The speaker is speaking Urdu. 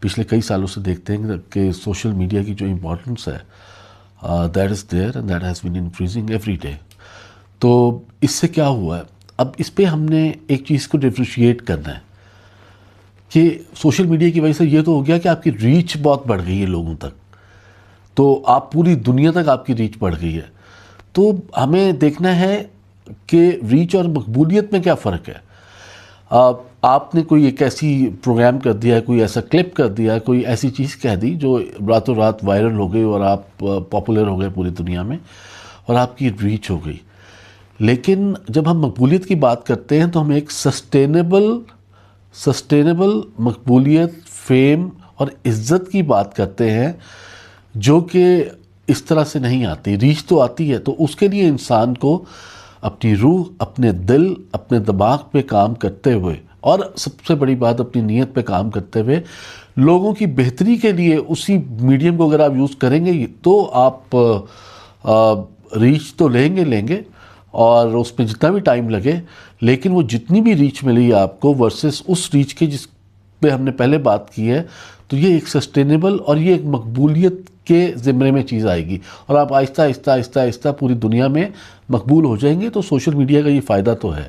پچھلے کئی سالوں سے دیکھتے ہیں کہ سوشل میڈیا کی جو امپورٹنس ہے that is there and that has been increasing every day. تو اس سے کیا ہوا ہے، اب اس پہ ہم نے ایک چیز کو ڈفرینشیٹ کرنا ہے کہ سوشل میڈیا کی وجہ سے یہ تو ہو گیا کہ آپ کی ریچ بہت بڑھ گئی ہے لوگوں تک، تو آپ پوری دنیا تک آپ کی ریچ بڑھ گئی ہے. تو ہمیں دیکھنا ہے کہ ریچ اور مقبولیت میں کیا فرق ہے. آپ نے کوئی ایک ایسی پروگرام کر دیا، کوئی ایسا کلپ کر دیا، کوئی ایسی چیز کہہ دی جو راتوں رات وائرل ہو گئی اور آپ پاپولر ہو گئے پوری دنیا میں اور آپ کی ریچ ہو گئی. لیکن جب ہم مقبولیت کی بات کرتے ہیں تو ہم ایک سسٹینیبل مقبولیت، فیم اور عزت کی بات کرتے ہیں جو کہ اس طرح سے نہیں آتی. ریچ تو آتی ہے، تو اس کے لیے انسان کو اپنی روح، اپنے دل، اپنے دماغ پہ کام کرتے ہوئے اور سب سے بڑی بات اپنی نیت پہ کام کرتے ہوئے لوگوں کی بہتری کے لیے اسی میڈیم کو اگر آپ یوز کریں گے تو آپ ریچ تو لیں گے اور اس میں جتنا بھی ٹائم لگے، لیکن وہ جتنی بھی ریچ ملی آپ کو ورسز اس ریچ کے جس پہ ہم نے پہلے بات کی ہے، تو یہ ایک سسٹینیبل اور یہ ایک مقبولیت کے زمرے میں چیز آئے گی اور آپ آہستہ آہستہ آہستہ آہستہ پوری دنیا میں مقبول ہو جائیں گے. تو سوشل میڈیا کا یہ فائدہ تو ہے.